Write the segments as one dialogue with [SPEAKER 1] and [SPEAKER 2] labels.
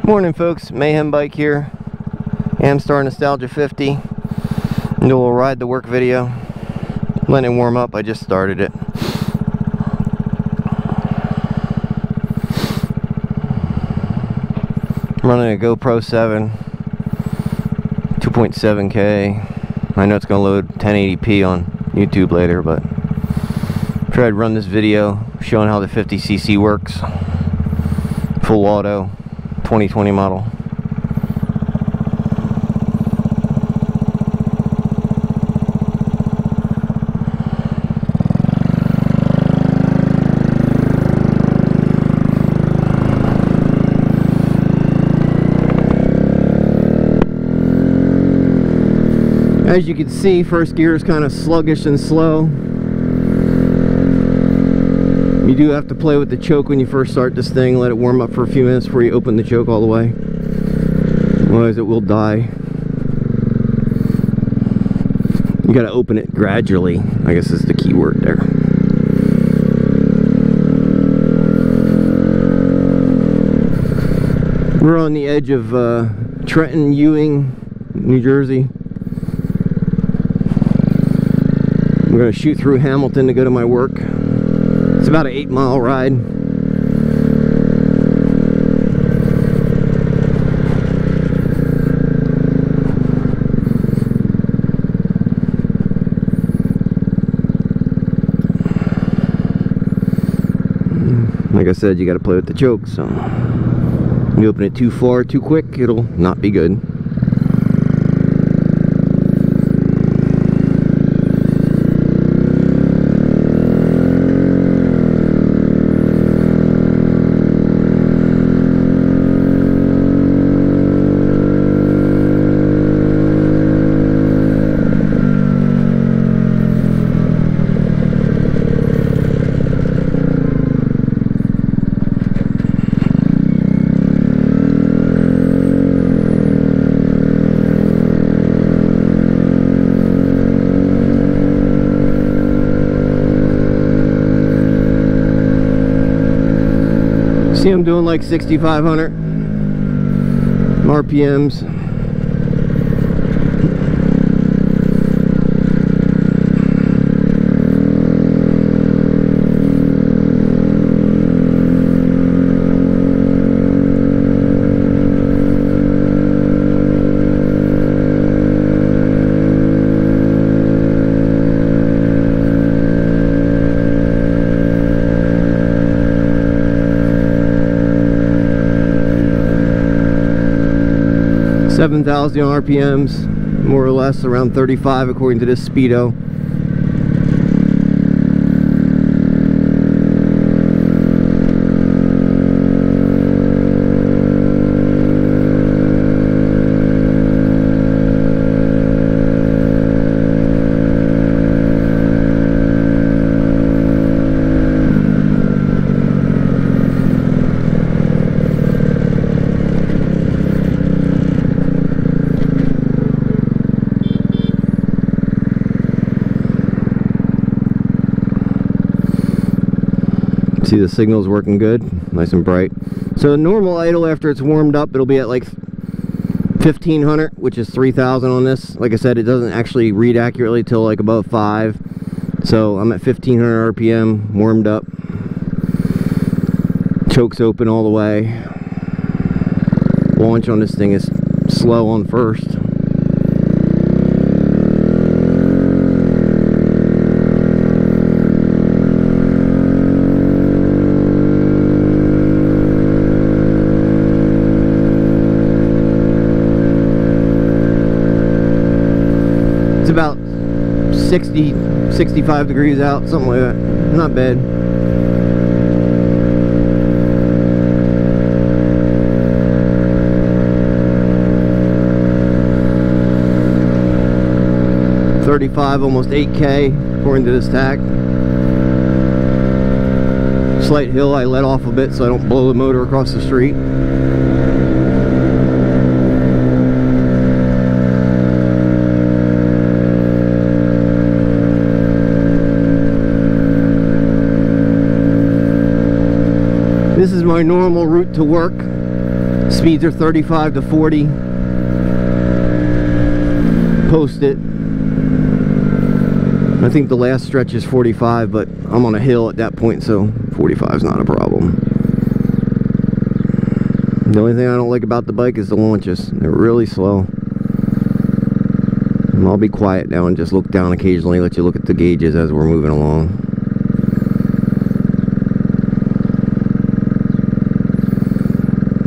[SPEAKER 1] Morning folks, MayHem bike here, Amstar Nostalgia 50. Do a little ride to work video. Letting it warm up, I just started it. I'm running a GoPro 7, 2.7K. I know it's going to load 1080p on YouTube later, but figured I'd run this video showing how the 50cc works. Full auto. 2020 model. As you can see, first gear is kind of sluggish and slow. You do have to play with the choke when you first start this thing. Let it warm up for a few minutes before you open the choke all the way. Otherwise it will die. You gotta open it gradually, I guess is the key word there. We're on the edge of Trenton, Ewing, New Jersey. I'm gonna shoot through Hamilton to go to my work. It's about an 8-mile ride. Like I said, you got to play with the choke, so if you open it too far, too quick, it'll not be good. See, I'm doing like 6,500 RPMs. $7,000 RPMs, more or less around 35 according to this speedo. See, the signal's working good, nice and bright. So normal idle after it's warmed up, it'll be at like 1,500, which is 3,000 on this. Like I said, it doesn't actually read accurately till like above 5. So I'm at 1,500 RPM, warmed up. Choke's open all the way. Launch on this thing is slow on first. It's about 60, 65 degrees out, something like that. Not bad. $35, almost 8K, according to this tach. Slight hill, I let off a bit so I don't blow the motor across the street. This is my normal route to work. Speeds are 35 to 40. Post it. I think the last stretch is 45, but I'm on a hill at that point, so 45 is not a problem. The only thing I don't like about the bike is the launches. They're really slow. And I'll be quiet now and just look down occasionally, let you look at the gauges as we're moving along.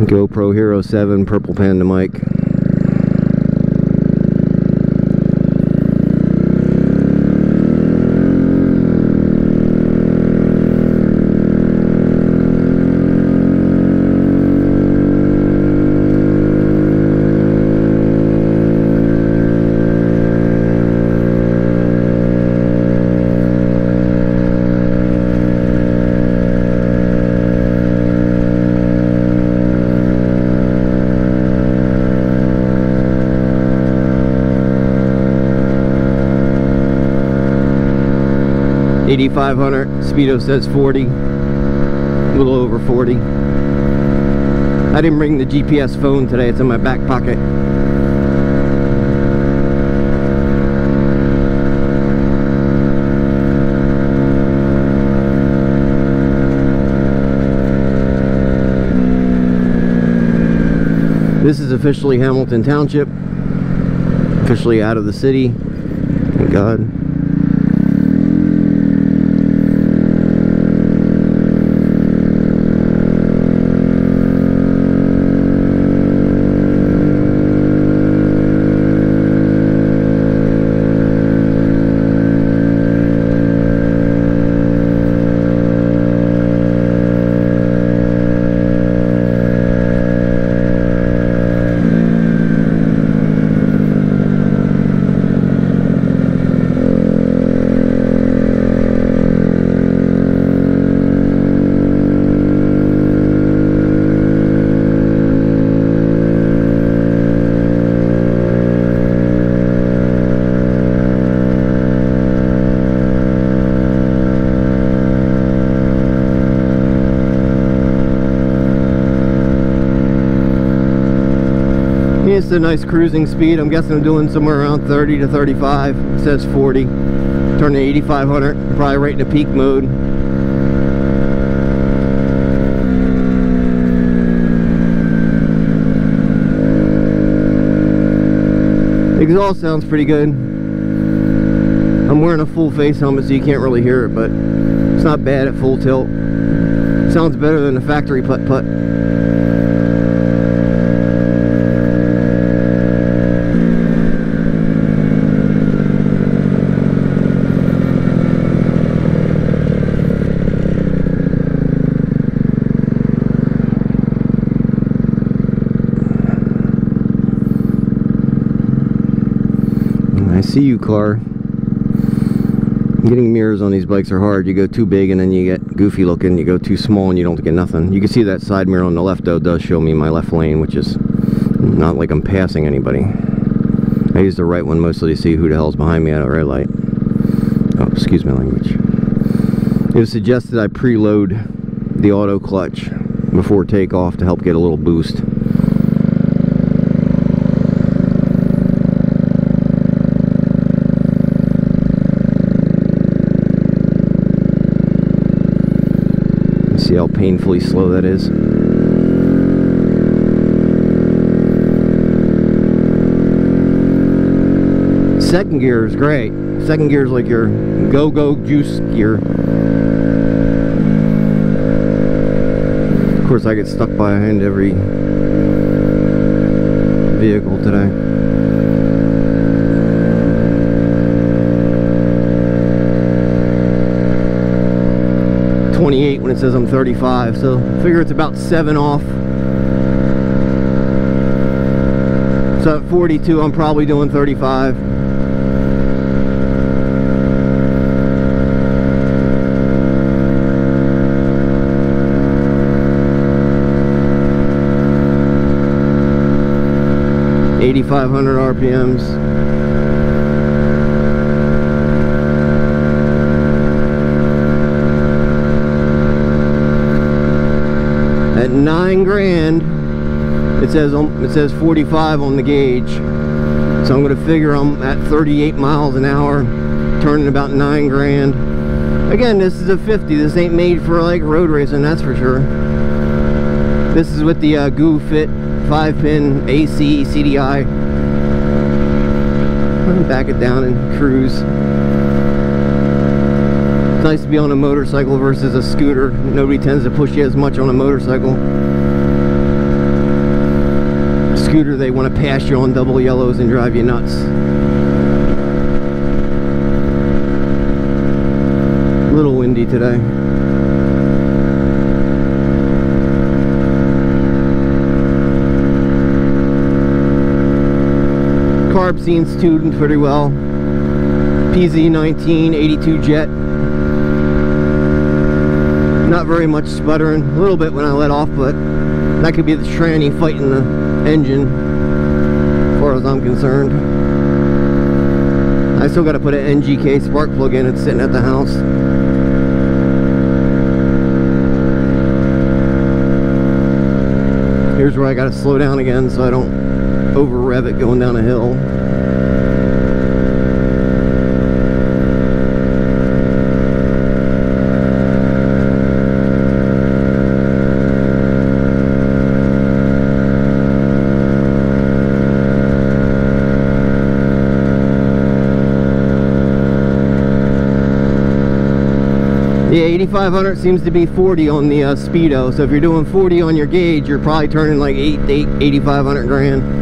[SPEAKER 1] GoPro Hero 7, Purple Panda mic. $8,500, speedo says 40, a little over 40. I didn't bring the GPS phone today, it's in my back pocket. This is officially Hamilton Township, officially out of the city, thank God. It's a nice cruising speed. I'm guessing I'm doing somewhere around 30 to 35. It says 40. Turn to 8,500. Probably right into peak mode. Exhaust sounds pretty good. I'm wearing a full face helmet so you can't really hear it, but it's not bad at full tilt. Sounds better than the factory putt-putt. I see you, car. Getting mirrors on these bikes are hard. You go too big and then you get goofy looking. You go too small and you don't get nothing. You can see that side mirror on the left though does show me my left lane, which is not like I'm passing anybody. I use the right one mostly to see who the hell's behind me at a red light. Oh, excuse my language. It was suggested I preload the auto clutch before takeoff to help get a little boost. See how painfully slow that is. Second gear is great. Second gear is like your go-go juice gear. Of course, I get stuck behind every vehicle today. .28 when it says I'm 35, so figure it's about 7 off. So at 42 I'm probably doing 35. $8,500 RPMs. At $9 grand, It says 45 on the gauge, so I'm going to figure I'm at 38 miles an hour, turning about 9 grand. Again, this is a 50. This ain't made for like road racing, that's for sure. This is with the Goo Fit 5-pin AC CDI. Back it down and cruise. It's nice to be on a motorcycle versus a scooter. Nobody tends to push you as much on a motorcycle. Scooter, they want to pass you on double yellows and drive you nuts. A little windy today. Carb scene's tuned pretty well. PZ19 82 jet. Not very much sputtering. A little bit when I let off, but that could be the tranny fighting the engine, as far as I'm concerned. I still got to put an NGK spark plug in. It's sitting at the house. Here's where I got to slow down again so I don't over rev it going down a hill. Yeah, 8500 seems to be 40 on the Speedo, so if you're doing 40 on your gauge, you're probably turning like 8,500 grand.